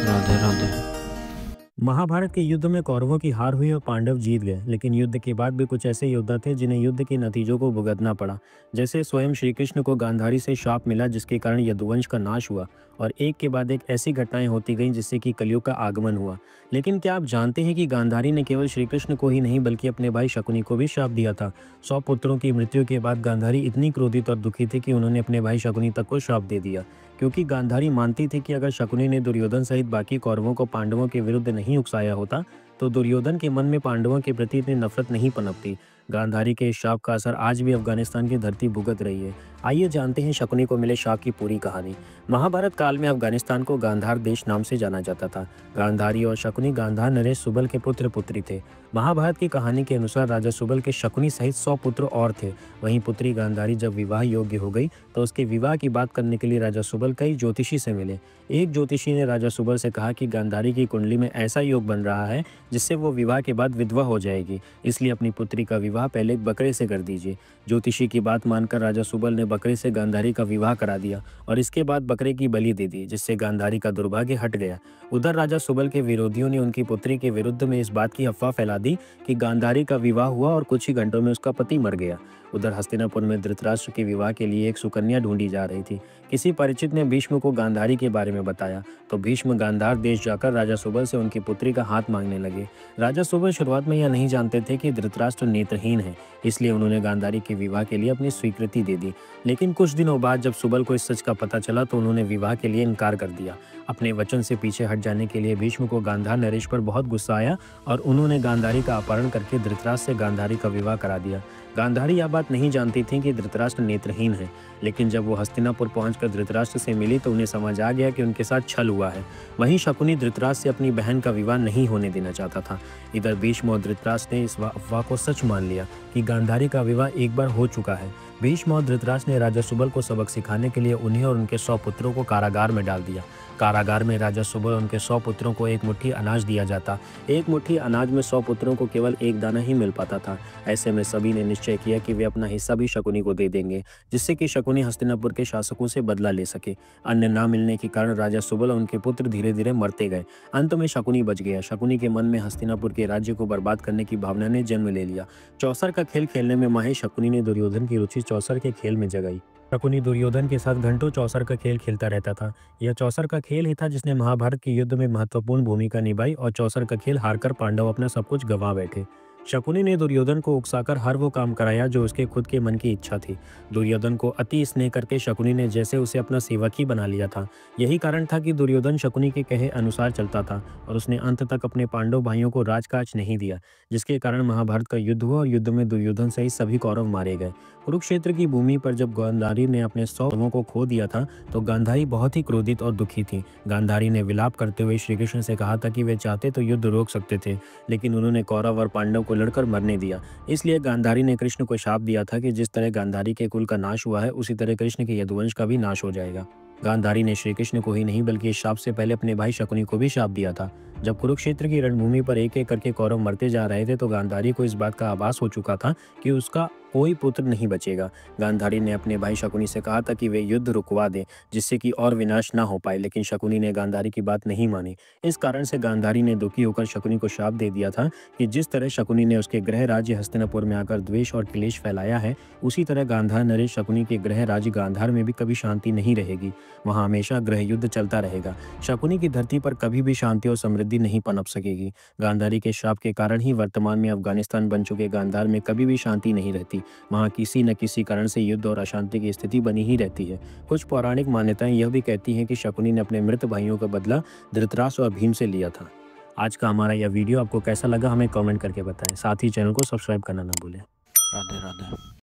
राधे राधे। महाभारत के युद्ध में कौरवों की हार हुई और पांडव जीत गए, लेकिन युद्ध के बाद भी कुछ ऐसे योद्धा थे जिन्हें युद्ध के नतीजों को भुगतना पड़ा। जैसे स्वयं श्री कृष्ण को गांधारी से शाप मिला, जिसके कारण यदुवंश का नाश हुआ, और एक के बाद एक ऐसी घटनाएं होती गईं जिससे कि कलयुग का आगमन हुआ। लेकिन क्या आप जानते हैं कि गांधारी ने केवल श्री कृष्ण को ही नहीं बल्कि अपने भाई शकुनी को भी शाप दिया था। 100 पुत्रों की मृत्यु के बाद गांधारी इतनी क्रोधित और दुखी थी कि उन्होंने अपने भाई शकुनी तक को शाप दे दिया, क्योंकि गांधारी मानती थी कि अगर शकुनी ने दुर्योधन सहित बाकी कौरवों को पांडवों के विरुद्ध नहीं उकसाया होता तो दुर्योधन के मन में पांडवों के प्रति इतनी नफरत नहीं पनपती। गांधारी के इस शाप का असर आज भी अफगानिस्तान की धरती भुगत रही है। आइए जानते हैं शकुनी को मिले शाप की पूरी कहानी। महाभारत काल में अफगानिस्तान को गांधार देश नाम से जाना जाता था। गांधारी और शकुनी गांधार नरेश सुबल के पुत्र पुत्री थे। महाभारत की कहानी के अनुसार राजा सुबल के शकुनी सहित 100 पुत्र और थे। वहीं पुत्री गांधारी जब विवाह योग्य हो गई तो उसके विवाह की बात करने के लिए राजा सुबल कई ज्योतिषी से मिले। एक ज्योतिषी ने राजा सुबल से कहा कि गांधारी की कुंडली में ऐसा योग बन रहा है जिससे वो विवाह के बाद विधवा हो जाएगी, इसलिए अपनी पुत्री का विवाह पहले एक बकरे से कर दीजिए। ज्योतिषी की बात मानकर राजा सुबल ने बकरे से गांधारी का विवाह करा दिया और इसके बाद बकरे की बलि दे दी, जिससे गांधारी का दुर्भाग्य हट गया। उधर राजा सुबल के विरोधियों ने उनकी पुत्री के विरुद्ध में इस बात की अफवाह फैला दी कि गांधारी का विवाह हुआ और कुछ ही घंटों में उसका पति मर गया। उधर हस्तिनापुर में धृतराष्ट्र के विवाह के लिए एक सुकन्या ढूंढी जा रही थी। किसी परिचित ने भीष्म को गांधारी के बारे में बताया तो भीष्म गांधार देश जाकर राजा सुबल से उनकी पुत्री का हाथ मांगने लगे। राजा सुबल शुरुआत में यह नहीं जानते थे कि धृतराष्ट्र नेत्रहीन है, इसलिए उन्होंने गांधारी के विवाह के लिए अपनी स्वीकृति दे दी। लेकिन कुछ दिनों बाद जब सुबल को इस सच का पता चला तो उन्होंने विवाह के लिए इनकार कर दिया। अपने वचन से पीछे हट जाने के लिए भीष्म को गांधार नरेश पर बहुत गुस्सा आया और उन्होंने गांधारी का अपहरण करके धृतराष्ट्र से गांधारी का विवाह करा दिया। गांधारी यह बात नहीं जानती थी कि धृतराष्ट्र नेत्रहीन है, लेकिन जब वो हस्तिनापुर पहुंचकर धृतराष्ट्र से मिली तो उन्हें समझ आ गया कि उनके साथ छल हुआ है। वहीं शकुनी धृतराष्ट्र से अपनी बहन का विवाह नहीं होने देना चाहता था। इधर भीष्म और धृतराष्ट्र ने इस अफवाह को सच मान लिया कि गांधारी का विवाह एक बार हो चुका है। भीष्म और धृतराष्ट्र ने राजा सुबल को सबक सिखाने के लिए उन्हें और उनके 100 पुत्रों को कारागार में डाल दिया। कारागार में राजा सुबल और उनके 100 पुत्रों को एक मुट्ठी अनाज दिया जाता। एक मुट्ठी अनाज में 100 पुत्रों को केवल एक दाना ही मिल पाता था। ऐसे में सभी ने निश्चय किया कि वे अपना हिस्सा भी शकुनी को दे देंगे, जिससे कि शकुनी हस्तिनापुर के शासकों से बदला ले सके। अन्न न मिलने के कारण राजा सुबल और उनके पुत्र धीरे धीरे मरते गए। अंत में शकुनी बच गया। शकुनी के मन में हस्तिनापुर के राज्य को बर्बाद करने की भावना ने जन्म ले लिया। चौसर का खेल खेलने में माहिर शकुनी ने दुर्योधन की रुचि चौसर के खेल में जगाई। शकुनी दुर्योधन के साथ घंटों चौसर का खेल खेलता रहता था। यह चौसर का खेल ही था जिसने महाभारत के युद्ध में महत्वपूर्ण भूमिका निभाई और चौसर का खेल हारकर पांडव अपना सब कुछ गंवा बैठे। शकुनी ने दुर्योधन को उकसाकर हर वो काम कराया जो उसके खुद के मन की इच्छा थी। दुर्योधन को अति स्नेह करके शकुनी ने जैसे उसे अपना सेवक ही बना लिया था। यही कारण था कि दुर्योधन शकुनी के कहे अनुसार चलता था और उसने अंत तक अपने पांडव भाइयों को राजकाज नहीं दिया, जिसके कारण महाभारत का युद्ध हुआ और युद्ध में दुर्योधन सहित सभी कौरव मारे गए। कुरुक्षेत्र की भूमि पर जब गांधारी ने अपने 100 कौरवों को खो दिया था तो गांधारी बहुत ही क्रोधित और दुखी थी। गांधारी ने विलाप करते हुए श्री कृष्ण से कहा था कि वे चाहते तो युद्ध रोक सकते थे, लेकिन उन्होंने कौरव और पांडव को लड़कर मरने दिया। इसलिए गांधारी ने कृष्ण को शाप दिया था कि जिस तरह गांधारी के कुल का नाश हुआ है उसी तरह कृष्ण के यदुवंश का भी नाश हो जाएगा। गांधारी ने श्री कृष्ण को ही नहीं बल्कि इस शाप से पहले अपने भाई शकुनी को भी शाप दिया था। जब कुरुक्षेत्र की रणभूमि पर एक एक करके कौरव मरते जा रहे थे तो गांधारी को इस बात का आभास हो चुका था कि उसका कोई पुत्र नहीं बचेगा। गांधारी ने अपने भाई शकुनी से कहा था कि वे युद्ध रुकवा दें जिससे कि और विनाश ना हो पाए, लेकिन शकुनी ने गांधारी की बात नहीं मानी। इस कारण से गांधारी ने दुखी होकर शकुनी को शाप दे दिया था कि जिस तरह शकुनी ने उसके गृह राज्य हस्तिनापुर में आकर द्वेष और क्लेश फैलाया है, उसी तरह गांधार नरेश शकुनी के गृह राज्य गांधार में भी कभी शांति नहीं रहेगी। वहां हमेशा गृह युद्ध चलता रहेगा। शकुनी की धरती पर कभी भी शांति और समृद्धि नहीं पनप सकेगी। गांधारी के शाप के कारण ही वर्तमान में अफगानिस्तान बन चुके गांधार में कभी भी शांति नहीं रहती। वहां किसी न किसी कारण से युद्ध और अशांति की स्थिति बनी ही रहती है। कुछ पौराणिक मान्यताएं यह भी कहती हैं कि शकुनी ने अपने मृत भाइयों का बदला धृतराष्ट्र और भीम से लिया था। आज का हमारा यह वीडियो आपको कैसा लगा हमें कमेंट करके बताएं। साथ ही चैनल को सब्सक्राइब करना ना भूलें। राधे राधे।